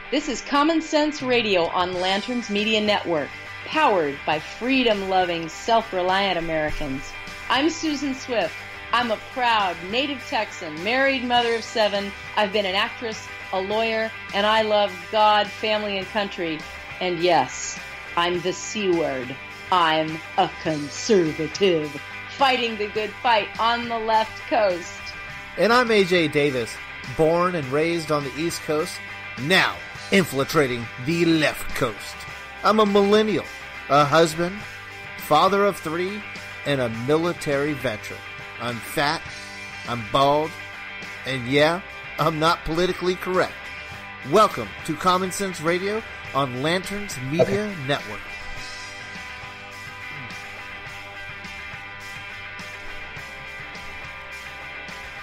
This is Common Sense Radio on Lanterns Media Network, powered by freedom-loving, self-reliant Americans. I'm Susan Swift. I'm a proud native Texan, married mother of 7. I've been an actress, a lawyer, and I love God, family, and country. And yes, I'm the C word. I'm a conservative, fighting the good fight on the left coast. And I'm AJ Davis, born and raised on the East Coast, now infiltrating the left coast. I'm a millennial, a husband, father of 3, and a military veteran. I'm fat, I'm bald, and yeah, I'm not politically correct. Welcome to Common Sense Radio on Lanterns Media Network.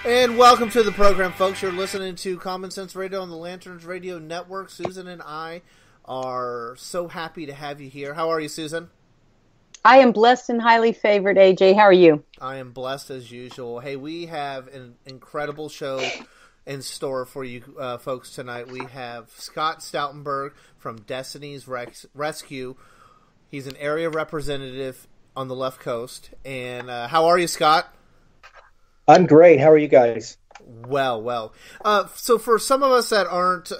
And welcome to the program, folks. You're listening to Common Sense Radio on the Lanterns Radio Network. Susan and I are so happy to have you here. How are you, Susan? I am blessed and highly favored, AJ. How are you? I am blessed as usual. Hey, we have an incredible show in store for you folks tonight. We have Scott Stoutenberg from Destiny's Rescue. He's an area representative on the left coast. And how are you, Scott? I'm great. How are you guys? Well. So for some of us that aren't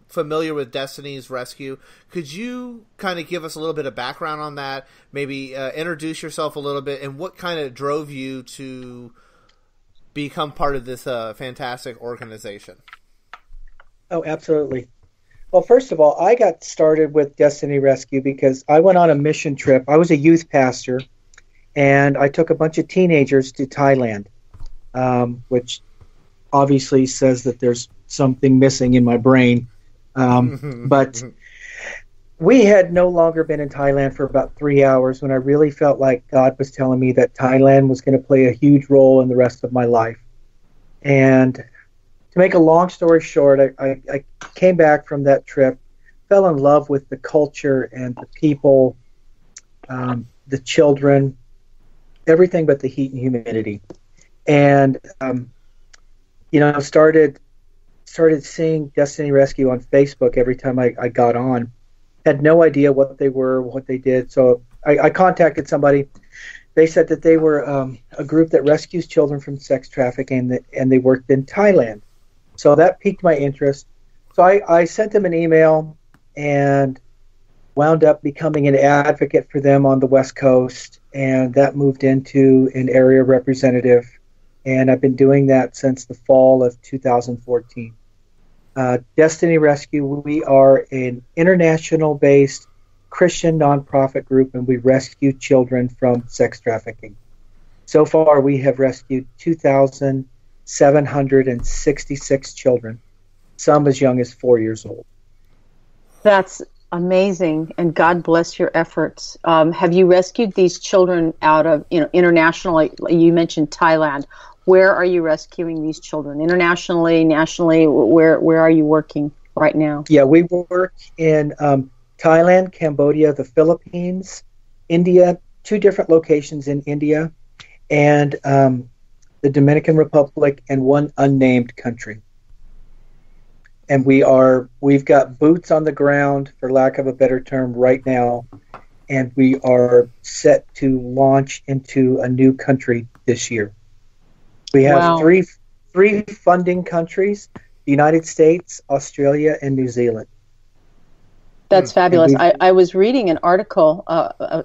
familiar with Destiny's Rescue, could you kind of give us a little bit of background on that? Maybe introduce yourself a little bit, and what kind of drove you to become part of this fantastic organization? Oh, absolutely. Well, first of all, I got started with Destiny Rescue because I went on a mission trip. I was a youth pastor, and I took a bunch of teenagers to Thailand. Which obviously says that there's something missing in my brain. But we had no longer been in Thailand for about 3 hours when I really felt like God was telling me that Thailand was going to play a huge role in the rest of my life. And to make a long story short, I came back from that trip, fell in love with the culture and the people, the children, everything but the heat and humidity. And started seeing Destiny Rescue on Facebook every time I got on. Had no idea what they were, what they did. So I contacted somebody. They said that they were a group that rescues children from sex trafficking, and they worked in Thailand. So that piqued my interest. So I sent them an email and wound up becoming an advocate for them on the West Coast, and that moved into an area representative. And I've been doing that since the fall of 2014. Destiny Rescue, we are an international-based Christian nonprofit group, and we rescue children from sex trafficking. So far, we have rescued 2,766 children, some as young as 4 years old. That's amazing, and God bless your efforts. Have you rescued these children out of, internationally? You mentioned Thailand. Where are you rescuing these children? Internationally, nationally, where are you working right now? Yeah, we work in Thailand, Cambodia, the Philippines, India, 2 different locations in India, and the Dominican Republic, and 1 unnamed country. And we've got boots on the ground, for lack of a better term, right now, and we are set to launch into a new country this year. We have three funding countries: the United States, Australia, and New Zealand. That's fabulous. I was reading an article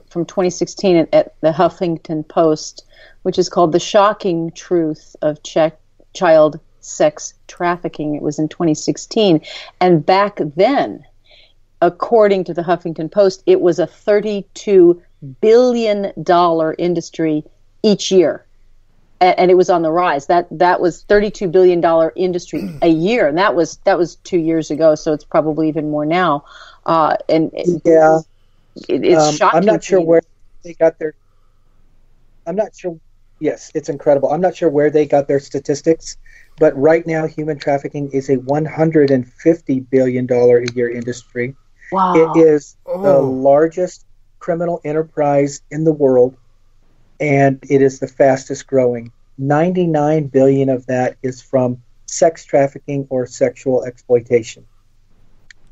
from 2016 at the Huffington Post, which is called "The Shocking Truth of Child Sex Trafficking." It was in 2016. And back then, according to the Huffington Post, it was a $32 billion industry each year. And it was on the rise. That was $32 billion industry a year, and that was 2 years ago. So it's probably even more now. It's shocking. I'm not sure where they got their. I'm not sure. Yes, it's incredible. I'm not sure where they got their statistics, but right now, human trafficking is a $150 billion a year industry. Wow! It is the largest criminal enterprise in the world, and it is the fastest growing. 99 billion of that is from sex trafficking or sexual exploitation.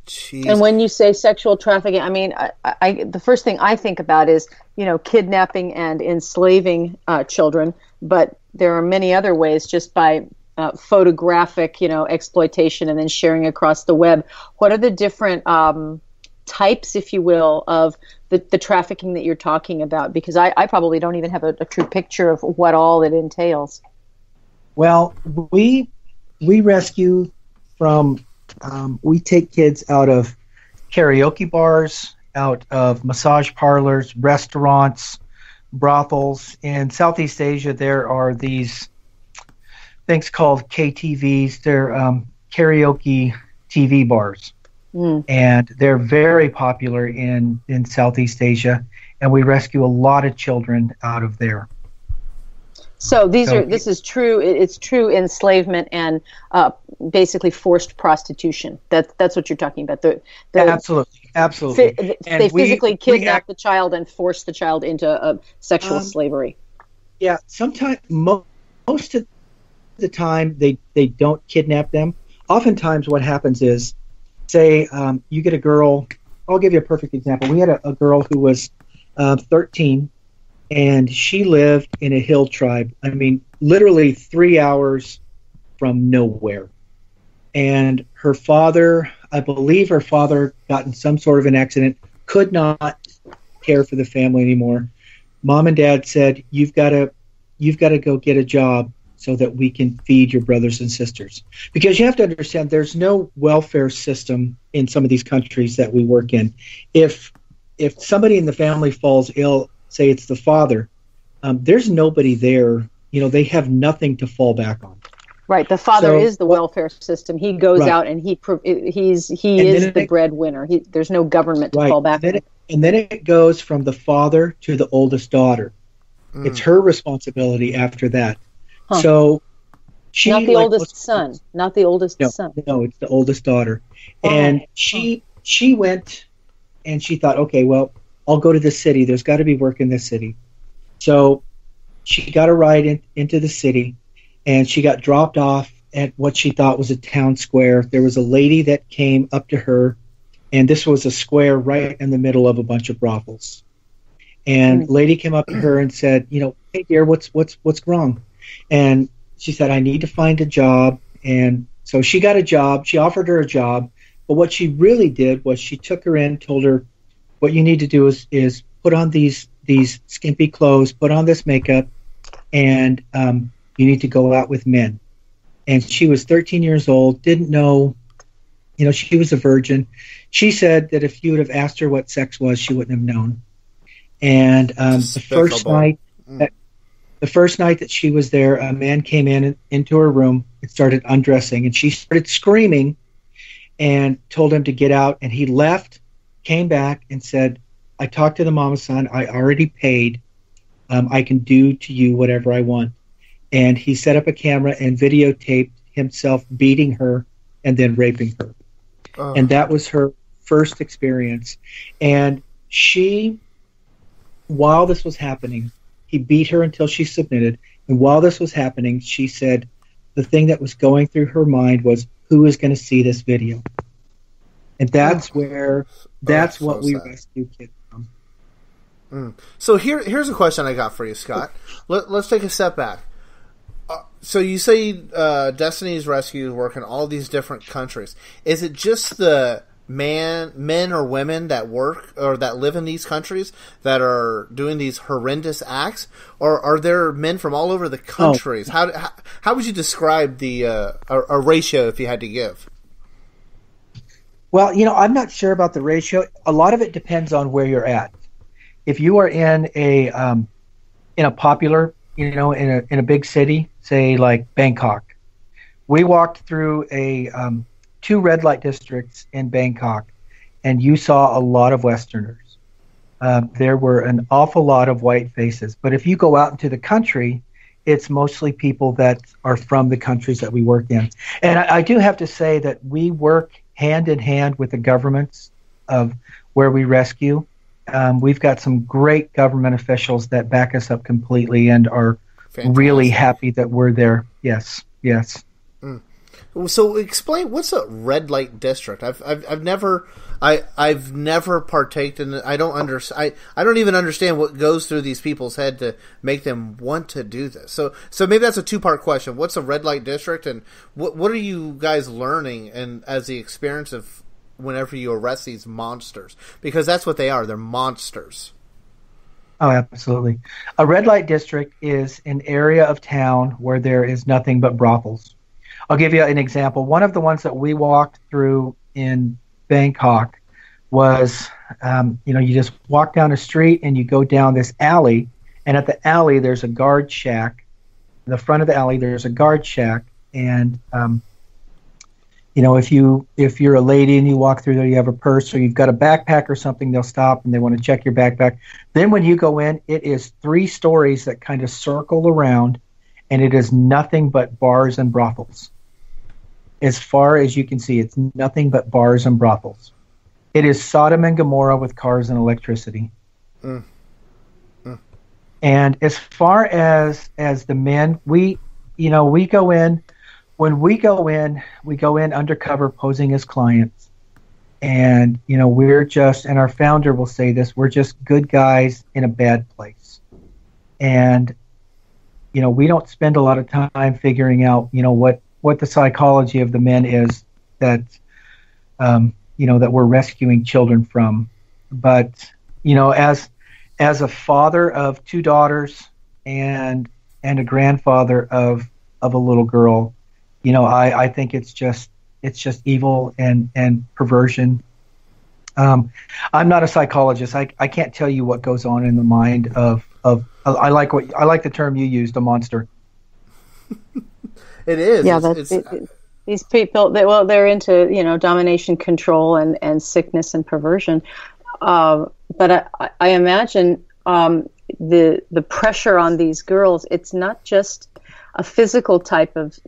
Jeez. And when you say sexual trafficking, I mean, the first thing I think about is, kidnapping and enslaving children. But there are many other ways, just by photographic, exploitation and then sharing across the web. What are the different types, if you will, of the trafficking that you're talking about? Because I probably don't even have a true picture of what all it entails. Well, we rescue from, we take kids out of karaoke bars, out of massage parlors, restaurants, brothels. In Southeast Asia, there are these things called KTVs. They're karaoke TV bars. And they're very popular in Southeast Asia, and we rescue a lot of children out of there. So this is true. It's true enslavement and basically forced prostitution. That's what you're talking about. Absolutely. They physically kidnap the child and force the child into sexual slavery. Yeah, sometimes most of the time they don't kidnap them. Oftentimes, what happens is, say you get a girl. I'll give you a perfect example. We had a girl who was 13. And she lived in a hill tribe. I mean, literally 3 hours from nowhere. And her father, I believe her father got in some sort of an accident, could not care for the family anymore. Mom and Dad said, you've got to go get a job so that we can feed your brothers and sisters. Because you have to understand, there's no welfare system in some of these countries that we work in. If somebody in the family falls ill, say it's the father, there's nobody there. They have nothing to fall back on. Right. The father is the welfare system. He goes out and he is the breadwinner. There's no government to fall back on. And then it goes from the father to the oldest daughter. It's her responsibility after that. Huh. So she, not the oldest son. Not the oldest son. No, it's the oldest daughter. And she went and she thought, okay, well, I'll go to the city. There's got to be work in the city. So she got a ride into the city, and she got dropped off at what she thought was a town square. There was a lady that came up to her, and this was a square right in the middle of a bunch of brothels. And lady came up to her and said, hey dear, what's wrong? And she said, I need to find a job. And so she got a job. She offered her a job. But what she really did was she took her in, told her, what you need to do is put on these skimpy clothes, put on this makeup, and you need to go out with men. And she was 13 years old, didn't know, she was a virgin. She said that if you would have asked her what sex was, she wouldn't have known. And the first night that she was there, a man came into her room and started undressing, and she started screaming and told him to get out, and he left, came back and said, I talked to the mama son. I already paid. I can do to you whatever I want. And he set up a camera and videotaped himself beating her and then raping her. And that was her first experience. And she, while this was happening, he beat her until she submitted. And while this was happening, she said the thing that was going through her mind was, who is going to see this video? And that's what we rescue kids from. So here's a question I got for you, Scott. Let's take a step back. So you say Destiny's Rescue work in all these different countries. Is it just the men or women that work or that live in these countries that are doing these horrendous acts, or are there men from all over the countries? How would you describe the a ratio if you had to give? Well, I'm not sure about the ratio. A lot of it depends on where you're at. If you are in a popular, in a big city, say like Bangkok, we walked through two red light districts in Bangkok, and you saw a lot of Westerners. There were an awful lot of white faces. But if you go out into the country, it's mostly people that are from the countries that we work in. And I do have to say that we work hand in hand with the governments of where we rescue. We've got some great government officials that back us up completely and are really happy that we're there. Yes. So explain, what's a red light district? I've never partaked in it. I don't even understand what goes through these people's head to make them want to do this. So maybe that's a 2-part question. What's a red light district, and what are you guys learning and as the experience of whenever you arrest these monsters? Because that's what they are. They're monsters. Oh, absolutely. A red light district is an area of town where there is nothing but brothels. I'll give you an example. One of the ones that we walked through in Bangkok was, you just walk down a street and you go down this alley, and at the alley there's a guard shack. In the front of the alley there's a guard shack, and if you're a lady and you walk through there, you have a purse or you've got a backpack or something, they'll stop and they want to check your backpack. Then when you go in, it is 3 stories that kind of circle around, and it is nothing but bars and brothels. As far as you can see, it's nothing but bars and brothels. It is Sodom and Gomorrah with cars and electricity. And as far as the men, we go in. When we go in undercover posing as clients. And, we're just, and our founder will say this, we're just good guys in a bad place. And, we don't spend a lot of time figuring out, what the psychology of the men is that, that we're rescuing children from. But, as a father of 2 daughters and a grandfather of a little girl, I think it's just evil and perversion. I'm not a psychologist. I can't tell you what goes on in the mind of I like the term you used, a monster. It is. Yeah, these people. They're into domination, control, and sickness and perversion. But I imagine the pressure on these girls. It's not just a physical type of,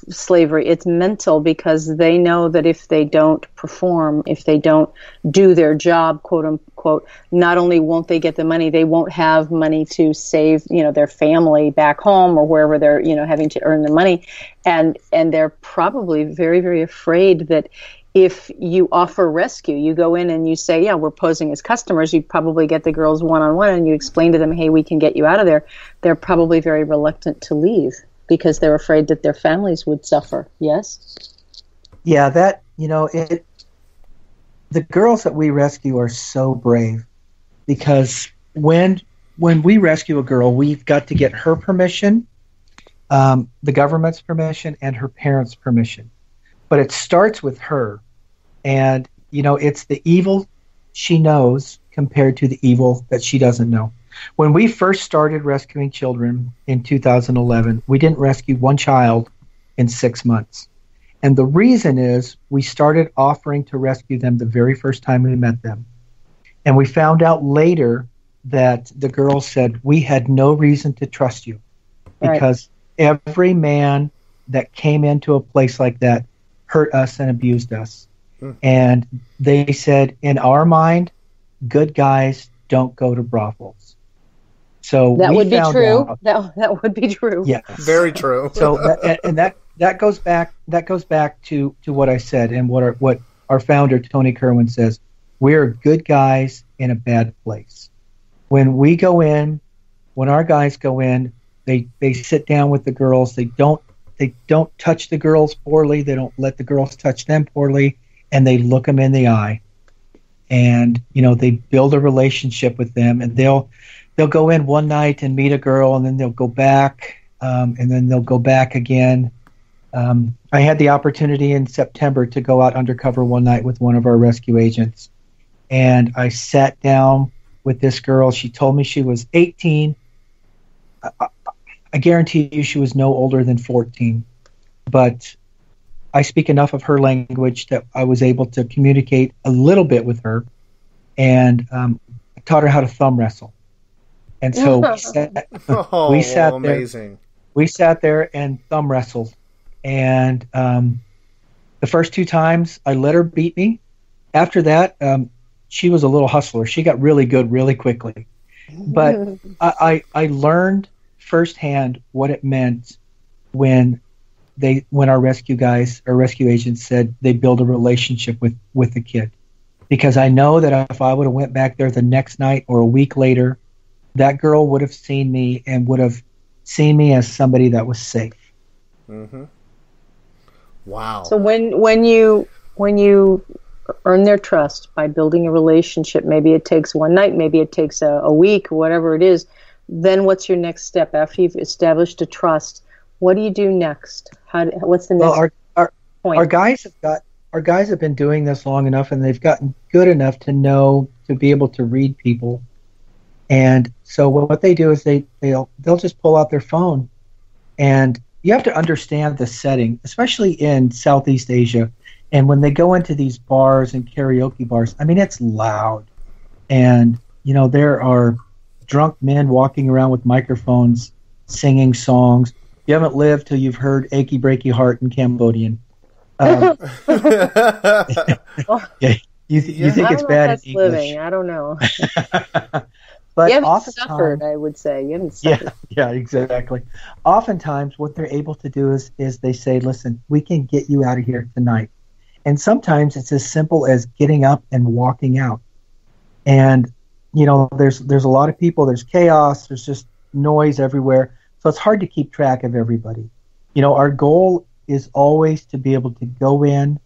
slavery. It's mental, because they know that if they don't perform, if they don't do their job, quote unquote, not only won't they get the money, they won't have money to save, their family back home or wherever they're, having to earn the money. And they're probably very, very afraid that if you offer rescue, you go in and you say, yeah, we're posing as customers, you probably get the girls one-on-one and you explain to them, hey, we can get you out of there. They're probably very reluctant to leave because they're afraid that their families would suffer. Yes? Yeah, the girls that we rescue are so brave, because when we rescue a girl, we've got to get her permission, the government's permission, and her parents' permission. But it starts with her. And, it's the evil she knows compared to the evil that she doesn't know. When we first started rescuing children in 2011, we didn't rescue one child in 6 months. And the reason is we started offering to rescue them the very first time we met them. And we found out later that the girls said, we had no reason to trust you, because every man that came into a place like that hurt us and abused us. And they said, in our mind, good guys don't go to brothels. So that would be true. That would be true. Yes, very true. So that goes back to what I said, and what our founder Tony Kerwin says. We're good guys in a bad place. When our guys go in, they sit down with the girls. They don't touch the girls poorly. They don't let the girls touch them poorly, and they look them in the eye. And they build a relationship with them, and they'll go in one night and meet a girl, and then they'll go back, and then they'll go back again. I had the opportunity in September to go out undercover one night with one of our rescue agents, and I sat down with this girl. She told me she was 18. I guarantee you she was no older than 14, but I speak enough of her language that I was able to communicate a little bit with her, and I taught her how to thumb wrestle. And so we sat there and thumb wrestled. And the first 2 times I let her beat me. After that, she was a little hustler. She got really good really quickly. But I learned firsthand what it meant when when our rescue guys or rescue agents said they build a relationship with the kid, because I know that if I would have went back there the next night or a week later, that girl would have seen me and would have seen me as somebody that was safe. Mm-hmm. Wow. So when you earn their trust by building a relationship, maybe it takes one night, maybe it takes a week, whatever it is, then what's your next step after you've established a trust? What do you do next? What's the next point? Our guys have been doing this long enough, and they've gotten good enough to be able to read people. And so what they do is they'll just pull out their phone, and you have to understand the setting, especially in Southeast Asia. And when they go into these bars and karaoke bars, I mean, it's loud. And, there are drunk men walking around with microphones singing songs. You haven't lived till you've heard Achy Breaky Heart in Cambodian. Yeah, you think it's bad in English. Living. I don't know. But you haven't suffered, I would say. You haven't suffered. Yeah, exactly. Oftentimes, what they're able to do is they say, listen, we can get you out of here tonight. And sometimes it's as simple as getting up and walking out. And, there's a lot of people, there's chaos, there's just noise everywhere. So it's hard to keep track of everybody. Our goal is always to be able to go in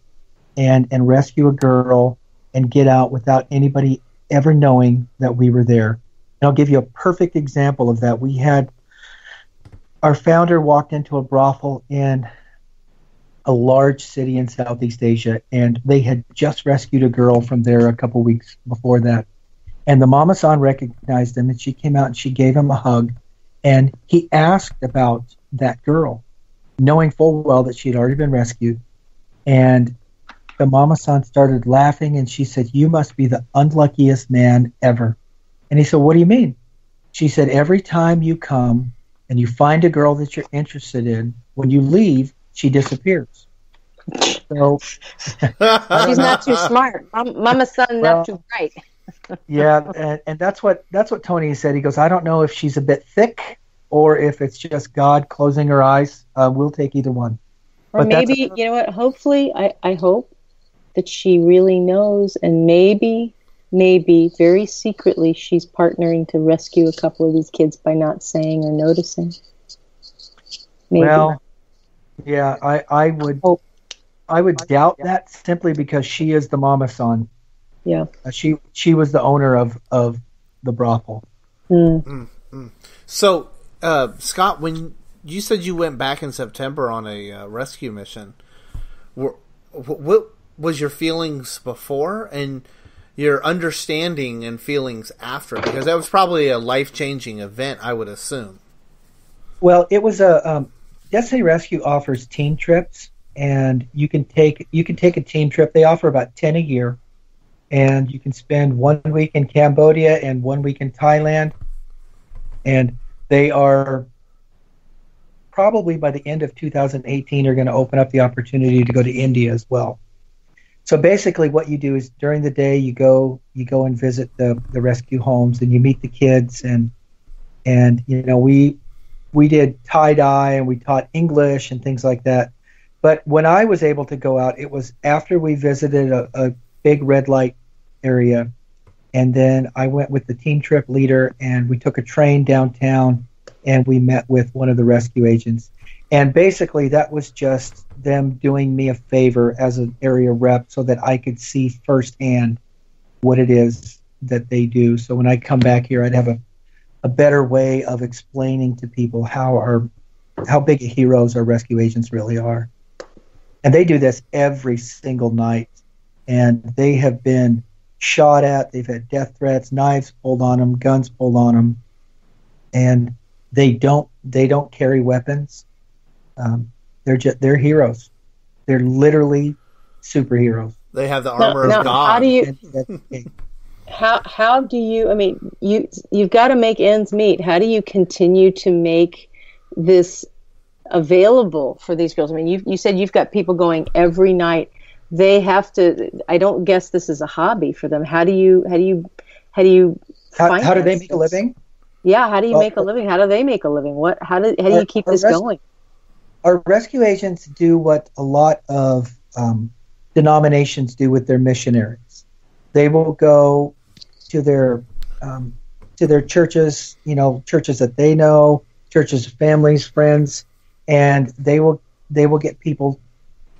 and rescue a girl and get out without anybody ever knowing that we were there. And I'll give you a perfect example of that. We had our founder walked into a brothel in a large city in Southeast Asia, and they had just rescued a girl from there a couple weeks before that. And the mama-san recognized him, and she came out and she gave him a hug, and he asked about that girl, knowing full well that she had already been rescued. And the mama-san started laughing, and she said, "You must be the unluckiest man ever." And he said, "What do you mean?" She said, "Every time you come and you find a girl that you're interested in, when you leave, she disappears." So she's not too smart. Mama-san not too bright. Yeah, and that's what Tony said. He goes, "I don't know if she's a bit thick or if it's just God closing her eyes. We'll take either one." Or maybe, you know what, hopefully, I hope that she really knows, and maybe very secretly she's partnering to rescue a couple of these kids by not saying or noticing. Maybe. Well, yeah, I would doubt that simply because she is the mama-san. Yeah. She was the owner of the brothel. So, Scott, when you said you went back in September on a rescue mission, what was your feelings before and your understanding and feelings after? Because that was probably a life-changing event, I would assume. Well, it was Destiny Rescue offers team trips, and you can take a team trip. They offer about 10 a year, and you can spend 1 week in Cambodia and 1 week in Thailand, and they are probably by the end of 2018 are going to open up the opportunity to go to India as well. So basically what you do is during the day you go and visit the rescue homes, and you meet the kids, and we did tie-dye and we taught English and things like that. But when I was able to go out, it was after we visited a big red light area, and then I went with the team trip leader, and we took a train downtown, and we met with one of the rescue agents. And basically that was just them doing me a favor as an area rep so that I could see firsthand what it is that they do. So when I come back here, I'd have a better way of explaining to people how big of heroes our rescue agents really are. And they do this every single night. And they have been shot at. They've had death threats, knives pulled on them, guns pulled on them. And they don't carry weapons. They're heroes. They're literally superheroes. They have the armor of God. How do you? I mean, you've got to make ends meet. How do you continue to make this available for these girls? I mean, you said you've got people going every night. They have to. I don't guess this is a hobby for them. How do you? How do they make a living? Yeah, how do you make a living? How do they make a living? How do you keep this going? our rescue agents do what a lot of denominations do with their missionaries. They will go to their churches, churches that they know, churches, families, friends, and they will get people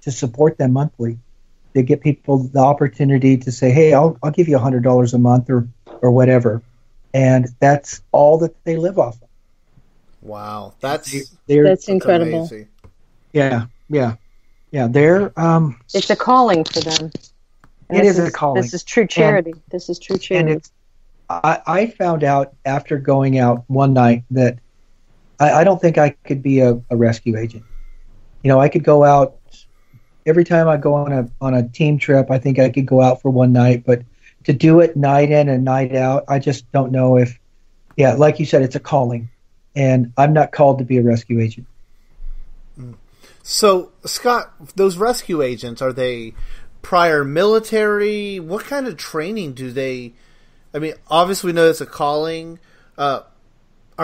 to support them monthly. They get people the opportunity to say, "Hey, I'll give you $100 a month or whatever," and that's all that they live off of. Wow, that's incredible. Amazing. Yeah. They're it's a calling for them. It is a calling. This is true charity. And I found out after going out one night that I don't think I could be a rescue agent. I could go out every time I go on a team trip. I think I could go out for one night, but to do it night in and night out, I just don't know if. Yeah, like you said, it's a calling, and I'm not called to be a rescue agent. So, Scott, those rescue agents, are they prior military? What kind of training do they? I mean, obviously we know it's a calling. Are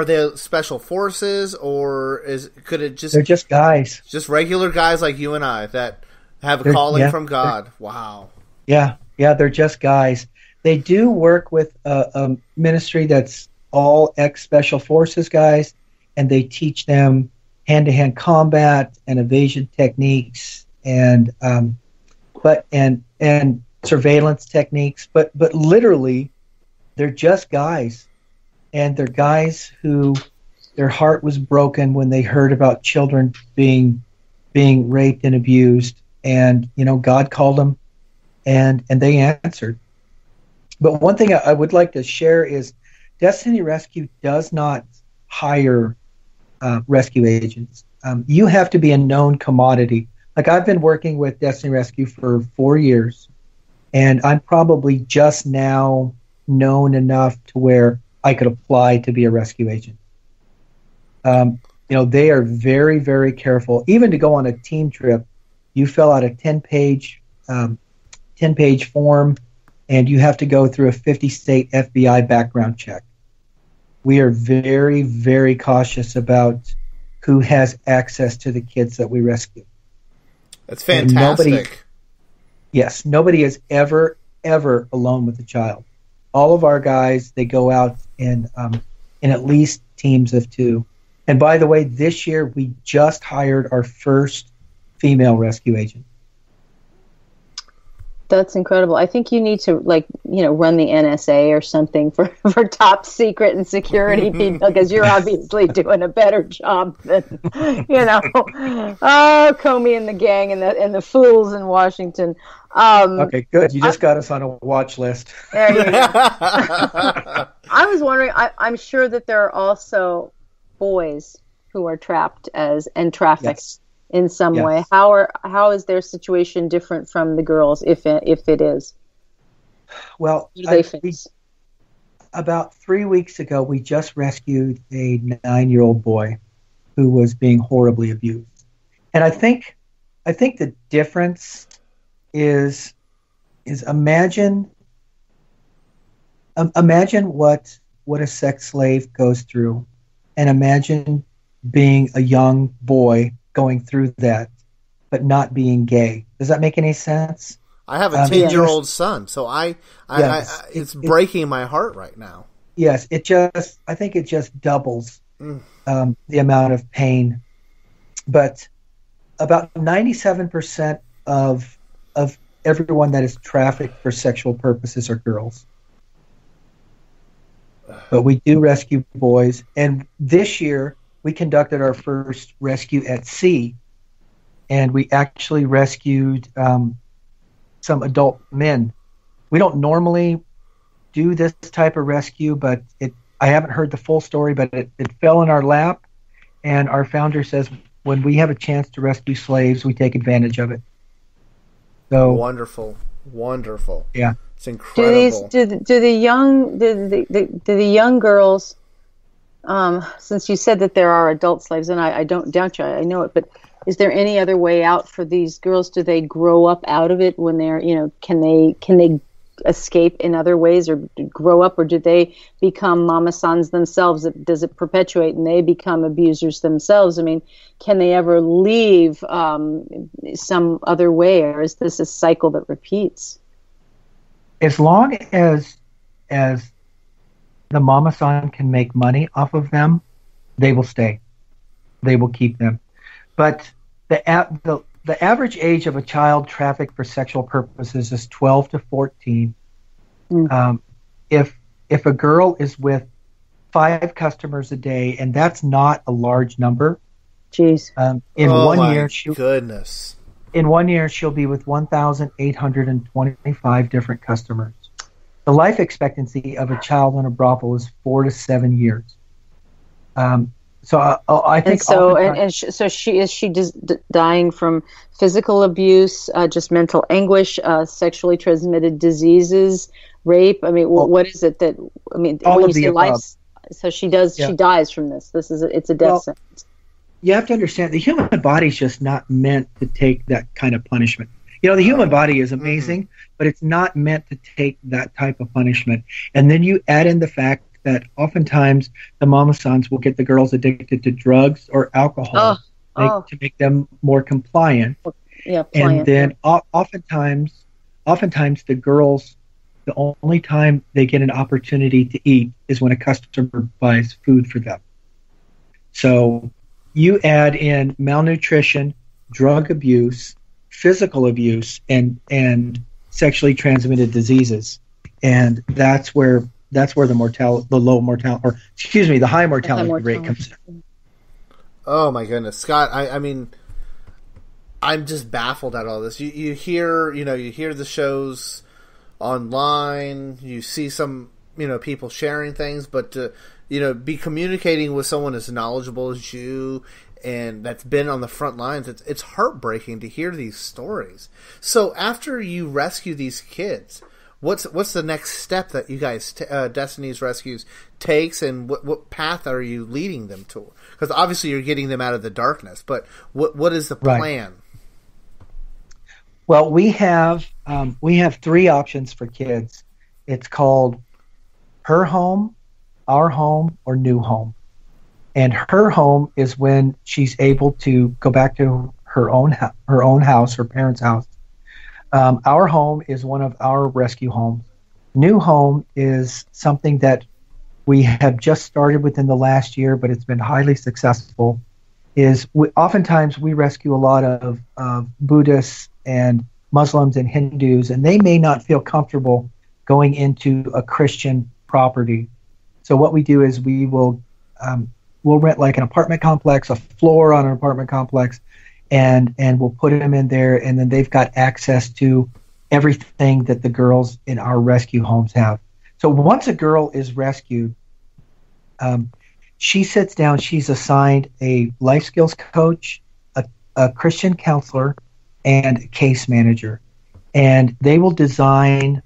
they special forces, or could it just? They're just guys, just regular guys like you and I that have a calling from God. Wow. Yeah, they're just guys. They do work with a ministry that's all ex-special forces guys, and they teach them hand-to-hand combat and evasion techniques and surveillance techniques. But literally, they're just guys, and they're guys who their heart was broken when they heard about children being raped and abused, and God called them, and they answered. But one thing I would like to share is Destiny Rescue does not hire rescue agents. You have to be a known commodity. Like, I've been working with Destiny Rescue for 4 years, and I'm probably just now known enough to where I could apply to be a rescue agent. They are very, very careful. Even to go on a team trip, you fill out a 10-page form, and you have to go through a 50-state FBI background check. We are very, very cautious about who has access to the kids that we rescue. That's fantastic. Nobody is ever alone with a child. All of our guys, they go out in at least teams of 2. And by the way, this year we just hired our first female rescue agent. That's incredible. I think you need to run the NSA or something for top secret and security people, because you're obviously doing a better job than Comey and the gang and the fools in Washington. Okay, good. You just got us on a watch list. There you go. I was wondering. I'm sure that there are also boys who are trapped and trafficked. Yes. In some way. How is their situation different from the girls, if it is? Well, about 3 weeks ago, we just rescued a 9-year-old boy who was being horribly abused, and I think the difference is imagine what a sex slave goes through, and imagine being a young boy going through that, but not being gay. Does that make any sense? I have a 10-year-old son, so it's breaking my heart right now. Yes, I think it just doubles the amount of pain. But about 97% of everyone that is trafficked for sexual purposes are girls. But we do rescue boys, and this year we conducted our first rescue at sea, and we actually rescued some adult men. We don't normally do this type of rescue, but I haven't heard the full story, but it fell in our lap, and our founder says when we have a chance to rescue slaves, we take advantage of it. So wonderful. Yeah, it's incredible. Do the young girls? Since you said that there are adult slaves, and I don't doubt you, I know it, but is there any other way out for these girls? Do they grow up out of it when they're, can they escape in other ways or grow up, or do they become mama-sans themselves? Does it perpetuate and they become abusers themselves? I mean, can they ever leave some other way, or is this a cycle that repeats? As long as the mama-san can make money off of them, they will stay. They will keep them. But the average age of a child trafficked for sexual purposes is 12 to 14. If a girl is with 5 customers a day, and that's not a large number. Jeez. In one year, she'll be with 1,825 different customers. The life expectancy of a child in a brothel is 4 to 7 years. So I think. So she is dying from physical abuse, just mental anguish, sexually transmitted diseases, rape. I mean, what is it that? I mean, when you say life, so she does. Yeah. She dies from this. It's a death sentence. You have to understand the human body is just not meant to take that kind of punishment. You know, the human body is amazing, but it's not meant to take that type of punishment. And then you add in the fact that oftentimes the mama-sans will get the girls addicted to drugs or alcohol to make them more compliant. Yeah, and then oftentimes the girls, the only time they get an opportunity to eat is when a customer buys food for them. So you add in malnutrition, drug abuse, physical abuse, and sexually transmitted diseases, and that's where the high mortality rate comes in. Oh my goodness, Scott! I mean, I'm just baffled at all this. You hear the shows online, you see some people sharing things, but to be communicating with someone as knowledgeable as you and that's been on the front lines, it's heartbreaking to hear these stories. So after you rescue these kids, what's the next step that you guys, Destiny's Rescues, takes, and what path are you leading them to? Because obviously you're getting them out of the darkness, but what is the plan? Right. Well, we have 3 options for kids. It's called Her Home, Our Home, or New Home. And her home is when she's able to go back to her own house, her parents' house. Our home is one of our rescue homes. New home is something that we have just started within the last year, but it's been highly successful. Oftentimes we rescue a lot of Buddhists and Muslims and Hindus, and they may not feel comfortable going into a Christian property. So what we do is we'll rent like an apartment complex, a floor on an apartment complex, and we'll put them in there, and then they've got access to everything that the girls in our rescue homes have. So once a girl is rescued, she sits down, she's assigned a life skills coach, a Christian counselor, and a case manager. And they will design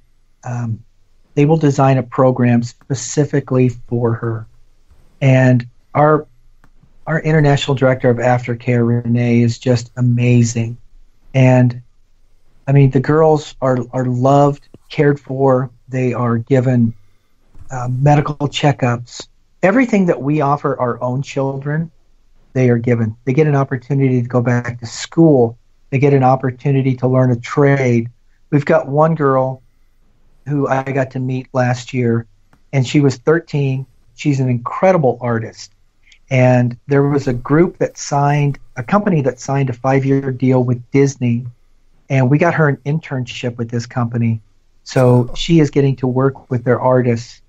a program specifically for her. And our international director of aftercare, Renee, is just amazing. And I mean, the girls are loved, cared for. They are given medical checkups. Everything that we offer our own children, they are given. They get an opportunity to go back to school. They get an opportunity to learn a trade. We've got one girl who I got to meet last year, and she was 13. She's an incredible artist. And there was a company that signed a 5-year deal with Disney, and we got her an internship with this company. So she is getting to work with their artists,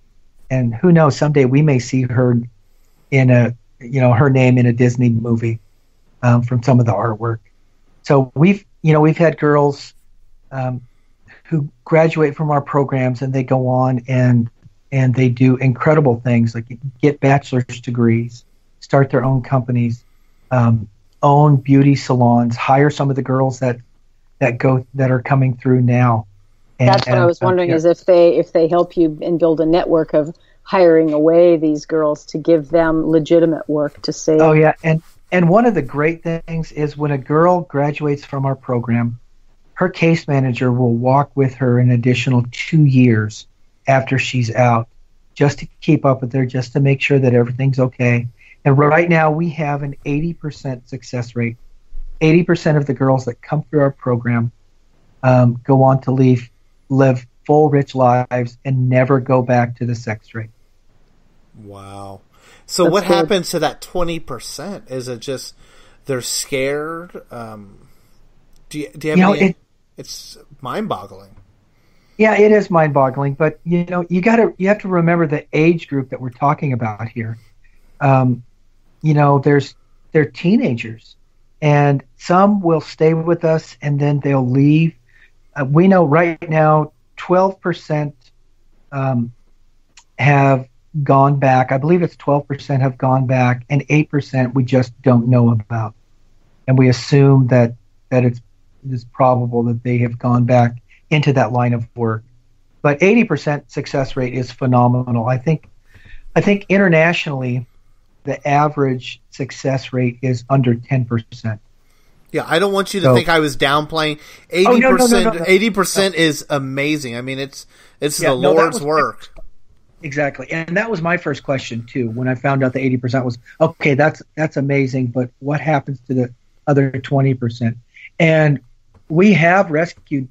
and who knows, someday we may see her in her name in a Disney movie from some of the artwork. So we've had girls who graduate from our programs, and they go on and they do incredible things like get bachelor's degrees, start their own companies, own beauty salons, hire some of the girls that are coming through now. That's what I was wondering, is if they help you and build a network of hiring away these girls to give them legitimate work to save. Oh yeah, and one of the great things is when a girl graduates from our program, her case manager will walk with her an additional 2 years after she's out, just to keep up with her, just to make sure that everything's okay. And right now we have an 80% success rate. 80% of the girls that come through our program go on to live full, rich lives and never go back to the sex trade. Wow. So what happens to that 20%? Is it just they're scared? Do you have any? It's mind-boggling. Yeah, it is mind-boggling. But you have to remember the age group that we're talking about here. They're teenagers, and some will stay with us and then they'll leave. We know right now 12% have gone back. I believe it's 12% have gone back, and 8% we just don't know about. And we assume that it is probable that they have gone back into that line of work. But 80% success rate is phenomenal. I think internationally, the average success rate is under 10%. Yeah, I don't want you to think I was downplaying. 80%, no. 80% is amazing. I mean, it's the Lord's work. Exactly. And that was my first question too. When I found out the 80% was, okay, that's amazing, but what happens to the other 20%? And we have rescued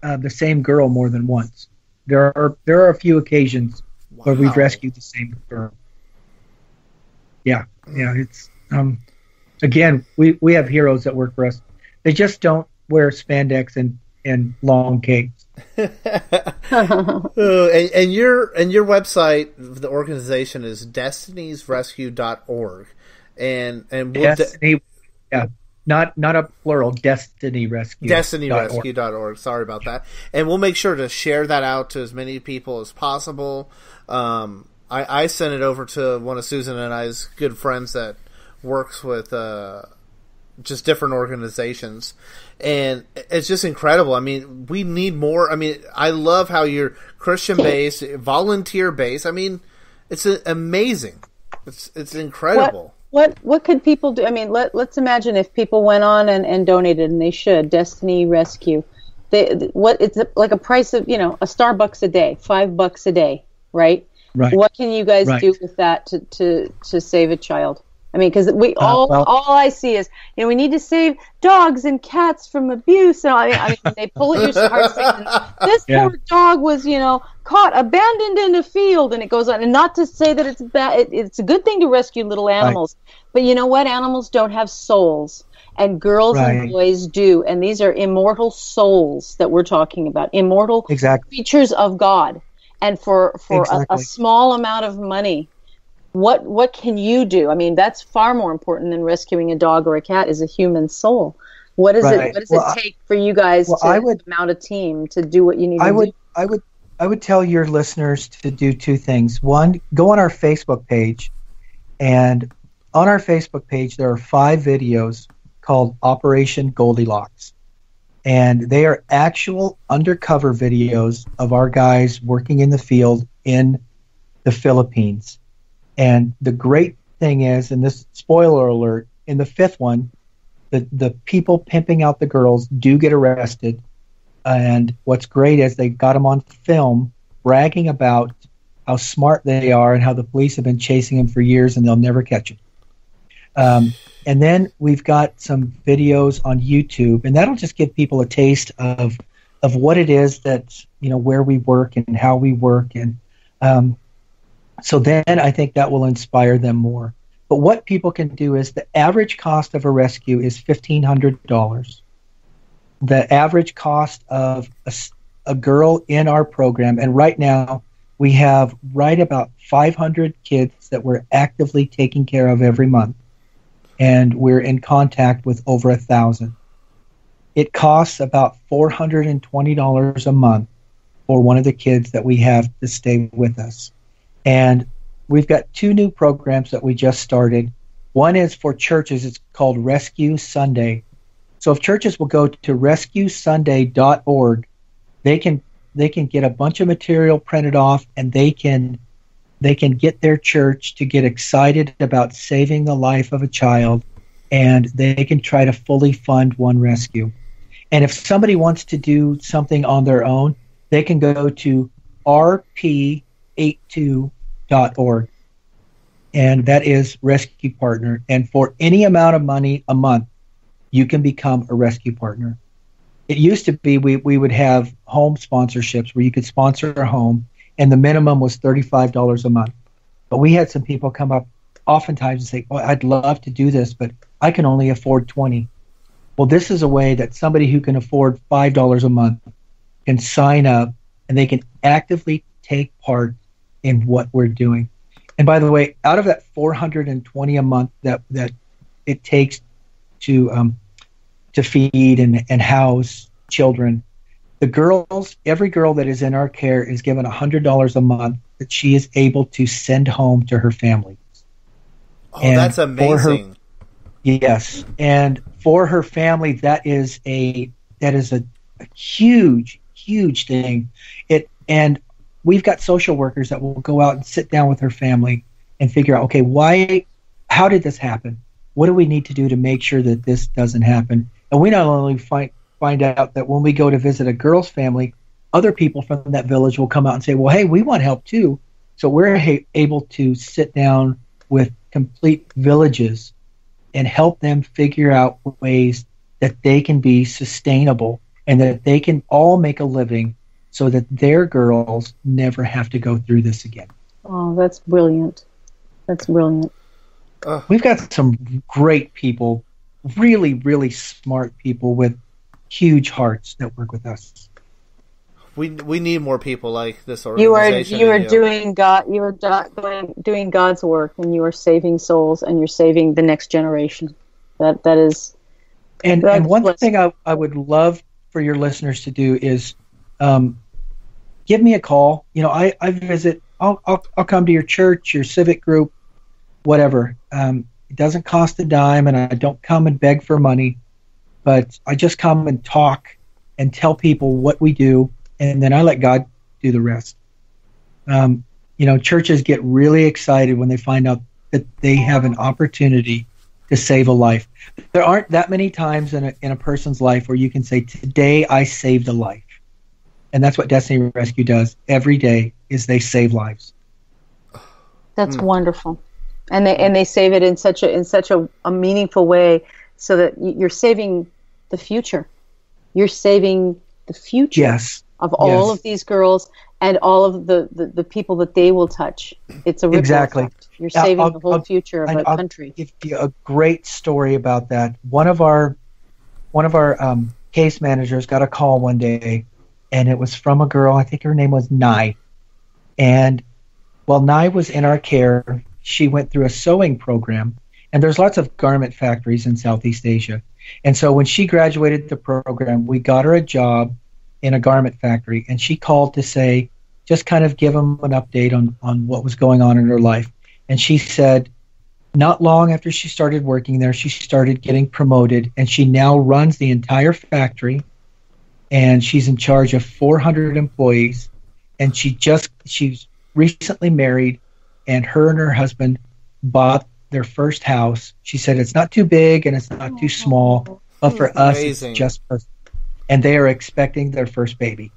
the same girl more than once. There are a few occasions where we've rescued the same girl. Yeah, it's again, we have heroes that work for us. They just don't wear spandex and long capes. and your website, the organization is destiniesrescue.org, and we'll Destiny, not a plural, Destiny Rescue. DestinyRescue.org. Sorry about that. And we'll make sure to share that out to as many people as possible. I sent it over to one of Susan and I's good friends that works with just different organizations, and it's just incredible. I mean, we need more. I mean, I love how you're Christian-based, volunteer-based. I mean, it's amazing. It's incredible. What could people do? I mean, let's imagine if people went on and donated, and they should. Destiny Rescue. It's like a price of, a Starbucks a day, $5 a day, right? Right. What can you guys do with that to save a child? I mean, because all I see is, we need to save dogs and cats from abuse. And I mean, they pull at your heartstrings. This poor dog was, caught abandoned in a field, and it goes on. And not to say that it's bad. It's a good thing to rescue little animals, but you know what? Animals don't have souls, and girls and boys do. And these are immortal souls that we're talking about, immortal creatures of God. And for a small amount of money, what can you do? I mean, that's far more important than rescuing a dog or a cat, is a human soul. What does it take for you guys to mount a team to do what you need to do? I would tell your listeners to do two things. One, go on our Facebook page, and on our Facebook page there are 5 videos called Operation Goldilocks. And they are actual undercover videos of our guys working in the field in the Philippines. And the great thing is, and this spoiler alert, in the 5th one, the people pimping out the girls do get arrested. And what's great is they got them on film bragging about how smart they are and how the police have been chasing them for years and they'll never catch them. And then we've got some videos on YouTube, and that'll just give people a taste of what it is that, where we work and how we work. And so then I think that will inspire them more. But what people can do is, the average cost of a rescue is $1,500. The average cost of a girl in our program, and right now we have right about 500 kids that we're actively taking care of every month. And we're in contact with over 1,000. It costs about $420 a month for one of the kids that we have to stay with us. And we've got 2 new programs that we just started. One is for churches. It's called Rescue Sunday. So if churches will go to rescuesunday.org, they can get a bunch of material printed off, and they can get their church to get excited about saving the life of a child, and they can try to fully fund one rescue. And if somebody wants to do something on their own, they can go to rp82.org. And that is Rescue Partner. And for any amount of money a month, you can become a rescue partner. It used to be we would have home sponsorships where you could sponsor a home, and the minimum was $35 a month. But we had some people come up oftentimes and say, "Oh, I'd love to do this, but I can only afford $20." Well, this is a way that somebody who can afford $5 a month can sign up, and they can actively take part in what we're doing. And by the way, out of that $420 a month that it takes to feed and house children, every girl that is in our care is given $100 a month that she is able to send home to her family. Oh, and that's amazing. Yes, and for her family, that is a huge thing. And we've got social workers that will go out and sit down with her family and figure out, okay, how did this happen? What do we need to do to make sure that this doesn't happen? And we not only find out that when we go to visit a girl's family, other people from that village will come out and say, well, hey, we want help too. So we're able to sit down with complete villages and help them figure out ways that they can be sustainable and that they can all make a living so that their girls never have to go through this again. Oh, that's brilliant. That's brilliant. We've got some great people, really, really smart people with huge hearts that work with us. We need more people like this organization. You are doing God's work, and you are saving souls, and you're saving the next generation. That is. And one thing I would love for your listeners to do is give me a call. I visit. I'll come to your church, your civic group, whatever. It doesn't cost a dime, and I don't come and beg for money, but I just come and talk and tell people what we do, and then I let God do the rest. Churches get really excited when they find out that they have an opportunity to save a life. There aren't that many times in a person's life where you can say, today I saved a life. And that's what Destiny Rescue does every day, is they save lives. That's wonderful. And they save it in such a meaningful way, so that you're saving the future. You're saving the future of all of these girls and all of the people that they will touch. It's a ripple effect. You're saving the whole future of a country. I'll give you a great story about that. One of our case managers got a call one day, and it was from a girl. I think her name was Nye. And while Nye was in our care, she went through a sewing program, and there's lots of garment factories in Southeast Asia. And so when she graduated the program, we got her a job in a garment factory, and she called to say, just kind of give them an update on what was going on in her life. And she said, not long after she started working there, she started getting promoted, and she now runs the entire factory, and she's in charge of 400 employees. And she's recently married, and her husband bought their first house. She said it's not too big and it's not too small, but for us it's just perfect. And they are expecting their first baby.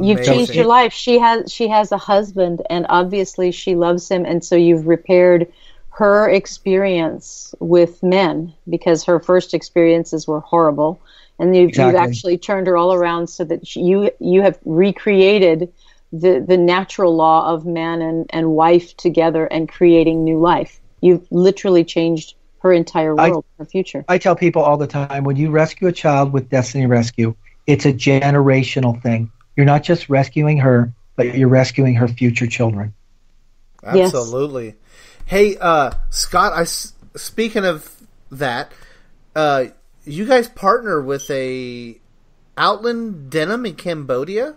You've changed your life. She has a husband, and obviously she loves him, and so you've repaired her experience with men, because her first experiences were horrible, and you've actually turned her all around so that you have recreated the natural law of man and wife together and creating new life. You've literally changed her entire world, her future. I tell people all the time, when you rescue a child with Destiny Rescue, it's a generational thing. You're not just rescuing her, but you're rescuing her future children. Absolutely. Yes. Hey, Scott, speaking of that, you guys partner with a Outland Denim in Cambodia?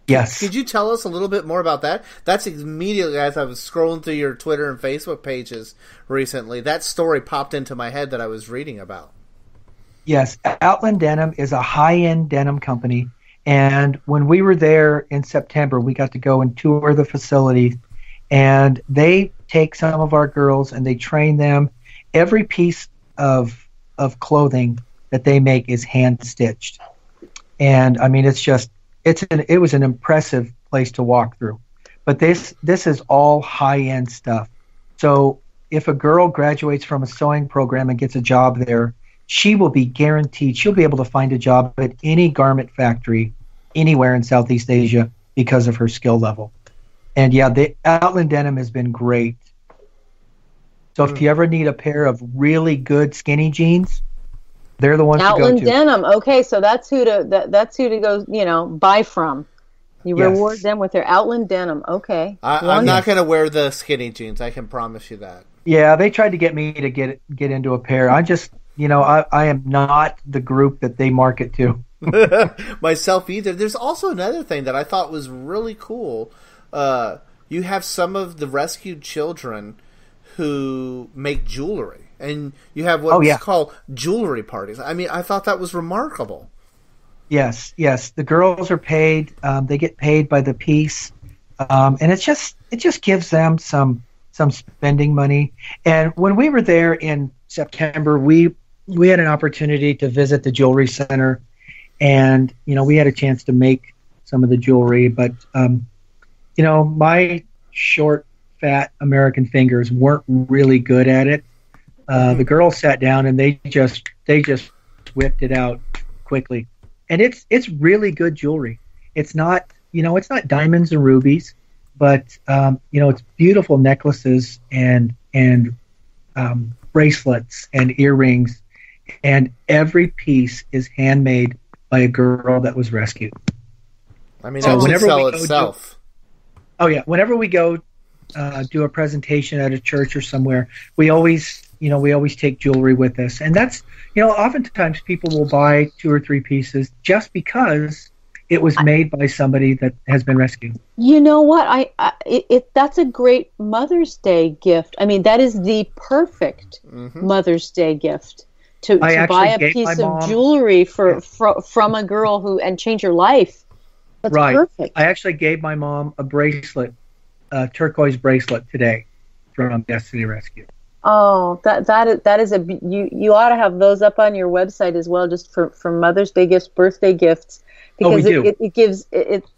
Yes. Could you tell us a little bit more about that? That's immediately, as I was scrolling through your Twitter and Facebook pages recently, that story popped into my head that I was reading about. Yes. Outland Denim is a high-end denim company. And when we were there in September, we got to go and tour the facility. And they take some of our girls and they train them. Every piece of clothing that they make is hand stitched. And I mean, it was an impressive place to walk through. But this is all high end stuff. So if a girl graduates from a sewing program and gets a job there, she will be guaranteed she'll be able to find a job at any garment factory anywhere in Southeast Asia because of her skill level. And yeah, the Outland Denim has been great. So if you ever need a pair of really good skinny jeans, they're the ones to go to. Outland Denim. Okay, so that's who to go, buy from. You reward them with their Outland Denim. Okay. I'm not going to wear the skinny jeans. I can promise you that. Yeah, they tried to get me to get into a pair. I just, I am not the group that they market to. Myself either. There's also another thing that I thought was really cool. You have some of the rescued children who make jewelry, and you have what's called jewelry parties. I mean, I thought that was remarkable. Yes. The girls are paid. They get paid by the piece, and it just gives them some spending money. And when we were there in September, we had an opportunity to visit the jewelry center, and we had a chance to make some of the jewelry. But my short, fat American fingers weren't really good at it. The girls sat down and they just whipped it out quickly. And it's really good jewelry. It's not diamonds and rubies, but it's beautiful necklaces and bracelets and earrings, and every piece is handmade by a girl that was rescued. I mean, so whenever sell itself. Whenever we go do a presentation at a church or somewhere, we always take jewelry with us, and that's oftentimes people will buy 2 or 3 pieces just because it was made by somebody that has been rescued. You know what? That's a great Mother's Day gift. I mean, that is the perfect Mother's Day gift to buy a piece of jewelry from a girl and change her life. That's perfect. I actually gave my mom a bracelet, a turquoise bracelet today from Destiny Rescue. Oh, that is you ought to have those up on your website as well, just for Mother's Day gifts, birthday gifts, because it gives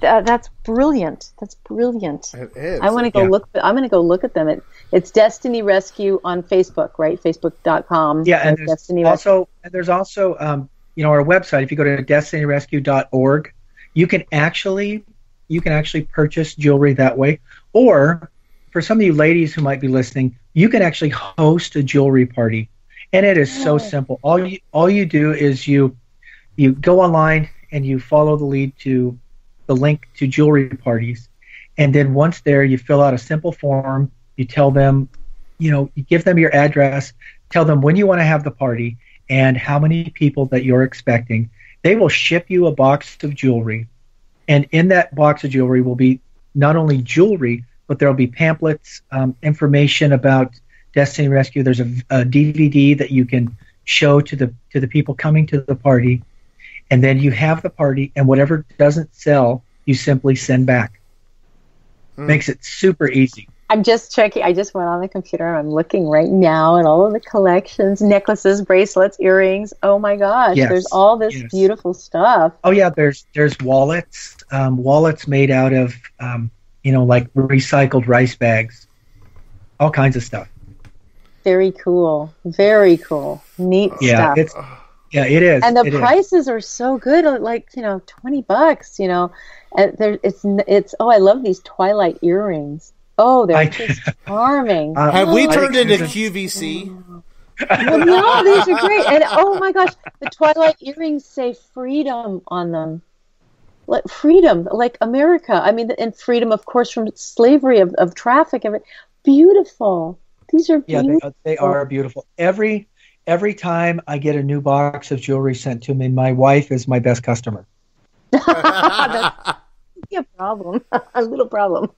that's brilliant. That's brilliant. It is. I want to go look. I'm going to go look at them. It's Destiny Rescue on Facebook, right? Facebook.com. Yeah, and there's also our website. If you go to destinyrescue.org, you can actually purchase jewelry that way, or for some of you ladies who might be listening, you can actually host a jewelry party, and it is so simple. All you do is you go online and you follow the lead to the link to jewelry parties, and then once there, you fill out a simple form. You tell them, you give them your address, tell them when you want to have the party and how many people that you're expecting. They will ship you a box of jewelry, and in that box of jewelry will be not only jewelry, but there'll be pamphlets, information about Destiny Rescue. There's a DVD that you can show to the people coming to the party, and then you have the party, and whatever doesn't sell, you simply send back. Makes it super easy. I'm just checking. I just went on the computer and I'm looking right now at all of the collections, necklaces, bracelets, earrings. Oh my gosh, there's all this beautiful stuff. Oh yeah, there's wallets, wallets made out of like recycled rice bags, all kinds of stuff. Very cool. Very cool. Neat stuff. It is. And the prices are so good, like, $20, and it's I love these Twilight earrings. Oh, they're just charming. Have we turned into QVC? Well, no, these are great. And oh my gosh, the Twilight earrings say freedom on them. Like freedom, like America. I mean, and freedom, of course, from slavery, of traffic. Beautiful. These are beautiful. Yeah, they are beautiful. Every time I get a new box of jewelry sent to me, my wife is my best customer. A problem, a little problem.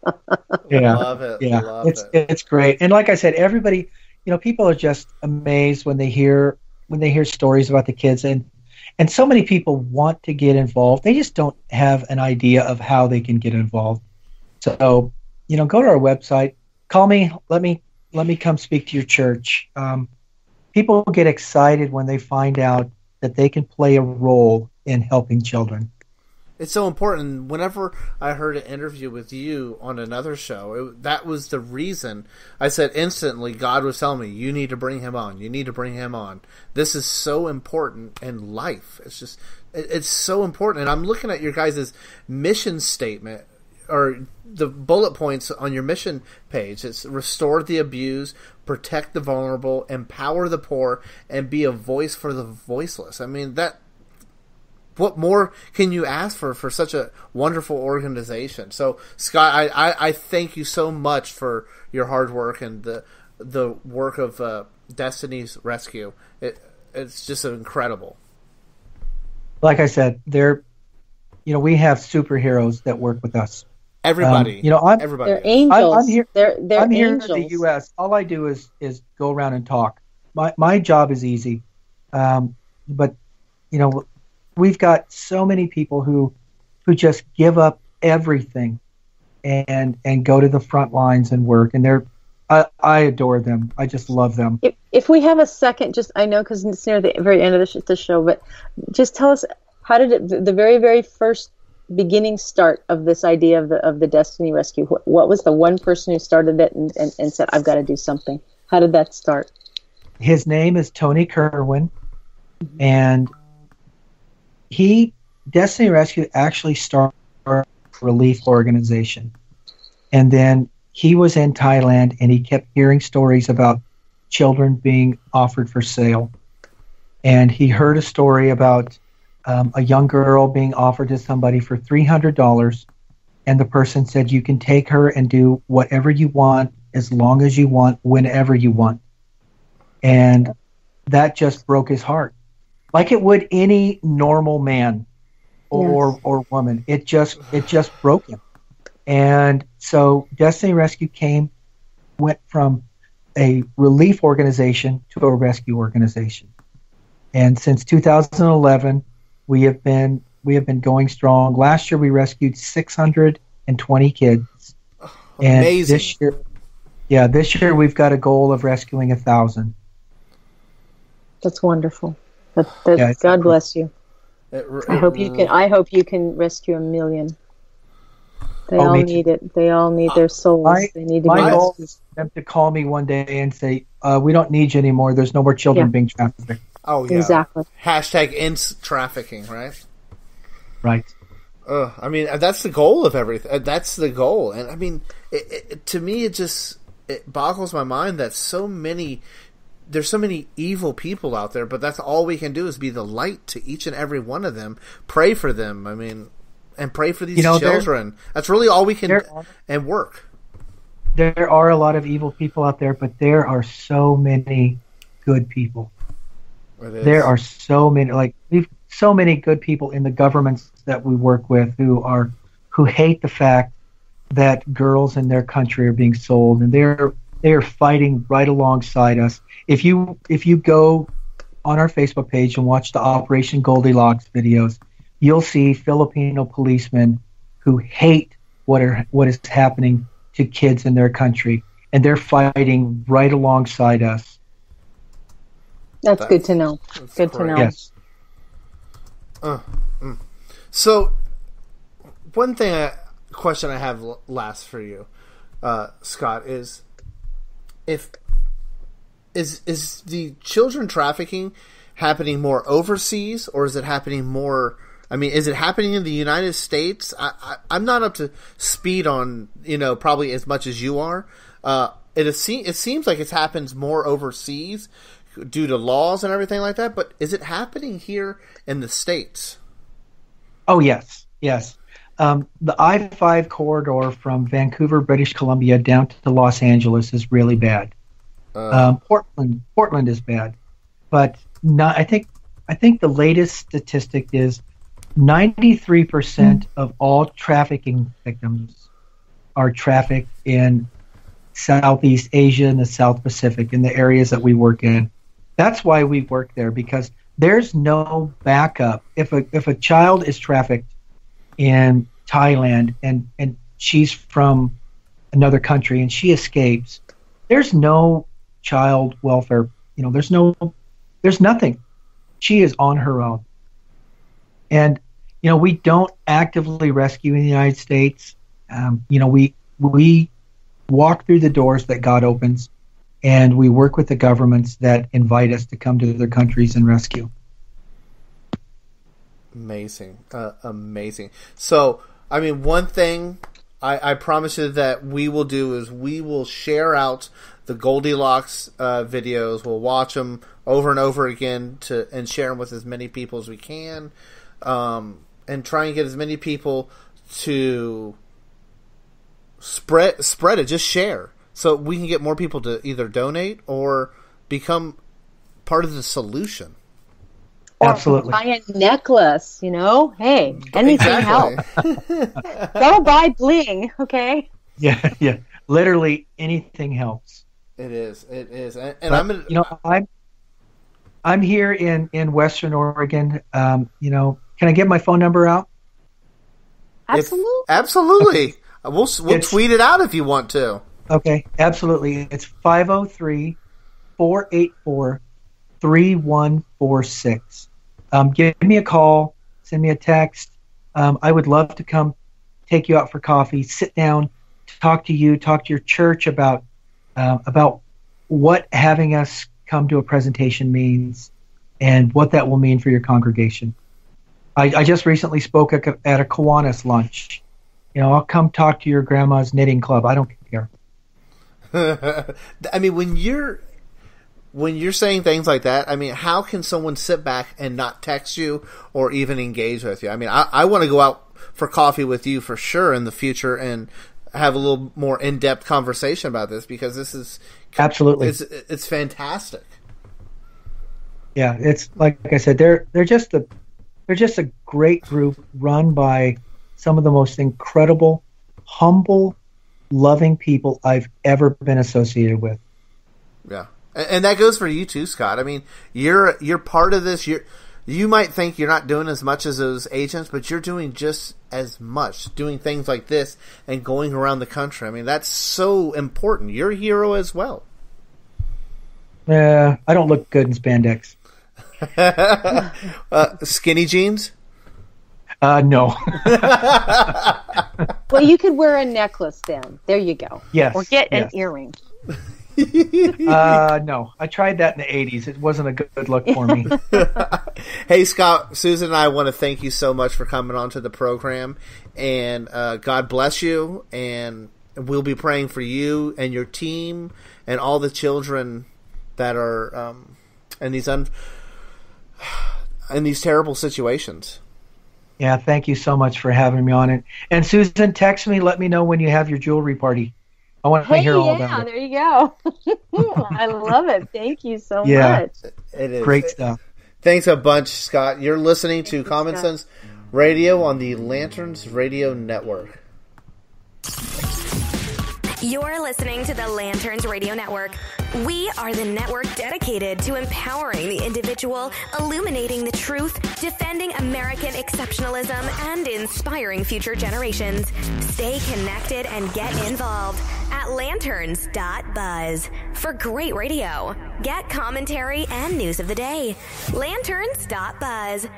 Yeah, love it. Yeah, love it's great. And like I said, everybody, people are just amazed when they hear stories about the kids, and so many people want to get involved. They just don't have an idea of how they can get involved. So, go to our website, call me, let me come speak to your church. People get excited when they find out that they can play a role in helping children. It's so important. Whenever I heard an interview with you on another show, that was the reason. I said instantly, God was telling me, you need to bring him on. You need to bring him on. This is so important in life. It's so important. And I'm looking at your guys' mission statement, or the bullet points on your mission page. It's restore the abused, protect the vulnerable, empower the poor, and be a voice for the voiceless. I mean, what more can you ask for such a wonderful organization? So, Scott, I thank you so much for your hard work and the work of Destiny's Rescue. It's just incredible. Like I said, we have superheroes that work with us. Everybody, everybody. They're angels. I'm here. They're I'm here angels. in the U.S. All I do is go around and talk. My job is easy, but we've got so many people who just give up everything and go to the front lines and work, and I adore them. I just love them. If we have a second, I know because it's near the very end of the show, but just tell us, how did the very, very first beginning start of this idea of the Destiny Rescue? What was the one person who started it and said, I've got to do something? How did that start? His name is Tony Kerwin, and Destiny Rescue actually started a relief organization. And then he was in Thailand, and he kept hearing stories about children being offered for sale. And he heard a story about a young girl being offered to somebody for $300, and the person said, you can take her and do whatever you want, as long as you want, whenever you want. And that just broke his heart, like it would any normal man or woman. It just broke him. And so Destiny Rescue went from a relief organization to a rescue organization. And since 2011, we have been going strong. Last year we rescued 620 kids. And amazing. This year we've got a goal of rescuing 1,000. That's wonderful. God bless you. I hope you can rescue 1 million. They all need it. They all need their souls. They need to my goal is for them to call me one day and say, we don't need you anymore. There's no more children being trafficked. Oh, yeah. Exactly. Hashtag ends trafficking, right? Right. I mean, that's the goal of everything. That's the goal. And I mean, to me, it boggles my mind that there's so many evil people out there, but that's all we can do is be the light to each and every one of them. Pray for them. I mean, and pray for these children. That's really all we can and work. There are a lot of evil people out there, but there are so many good people. There are so many, we've so many good people in the governments that we work with who hate the fact that girls in their country are being sold, and they are fighting right alongside us. If you go on our Facebook page and watch the Operation Goldilocks videos, you'll see Filipino policemen who hate what is happening to kids in their country, and they're fighting right alongside us. That's good to know. Good to know. Yes. So, one question I have last for you, Scott, is is the children trafficking happening more overseas, or is it happening more? I mean, is it happening in the United States? I'm not up to speed on probably as much as you are. It seems like it happens more overseas due to laws and everything like that. But is it happening here in the States? Oh, yes. The I-5 corridor from Vancouver, British Columbia, down to Los Angeles is really bad. Portland is bad, but I think the latest statistic is 93% of all trafficking victims are trafficked in Southeast Asia and the South Pacific, in the areas that we work in. That's why we work there, because there's no backup. If a child is trafficked in Thailand and she's from another country and she escapes, there's no child welfare. There's nothing. she is on her own. And, we don't actively rescue in the United States. We walk through the doors that God opens, and we work with the governments that invite us to come to their countries and rescue. Amazing. Amazing. So, one thing I promise you that we will do is we will share out the Goldilocks videos. We'll watch them over and over again and share them with as many people as we can, and try and get as many people to spread it. Just share, so we can get more people to either donate or become part of the solution. Or absolutely. Buy a necklace, Hey, anything helps. Go buy bling, okay? Yeah. Literally anything helps. It is. But, I'm here in Western Oregon. Can I get my phone number out? Absolutely. Absolutely. We'll tweet it out if you want to. Okay, absolutely. It's 503-484-3146. Give me a call, send me a text. I would love to come take you out for coffee, sit down, talk to you, talk to your church about what having us come to a presentation means and what that will mean for your congregation. I just recently spoke at a Kiwanis lunch. I'll come talk to your grandma's knitting club. I don't care. When you're saying things like that, how can someone sit back and not text you or even engage with you? I want to go out for coffee with you for sure in the future and have a little more in-depth conversation about this, because this is absolutely, it's fantastic. Yeah, it's like I said, they're just a great group run by some of the most incredible, humble, loving people I've ever been associated with. Yeah. And that goes for you too, Scott. You're part of this. You might think you're not doing as much as those agents, but you're doing just as much, doing things like this and going around the country. That's so important. You're a hero as well. I don't look good in spandex. Skinny jeans? No. Well, you could wear a necklace then. There you go. Yes. Or get an earring. No, I tried that in the 80s. It wasn't a good look for me. Hey, Scott, Susan and I want to thank you so much for coming onto the program, and God bless you, and we'll be praying for you and your team and all the children that are in these terrible situations. Yeah, thank you so much for having me on it. And Susan, text me, let me know when you have your jewelry party. I want to hear all about it. There you go. I love it. Thank you so much. It is great stuff. Thanks a bunch, Scott. You're listening to Common Sense Radio on the Lanterns Radio Network. You're listening to the Lanterns Radio Network. We are the network dedicated to empowering the individual, illuminating the truth, defending American exceptionalism, and inspiring future generations. Stay connected and get involved at lanterns.buzz for great radio. Get commentary and news of the day. Lanterns.buzz.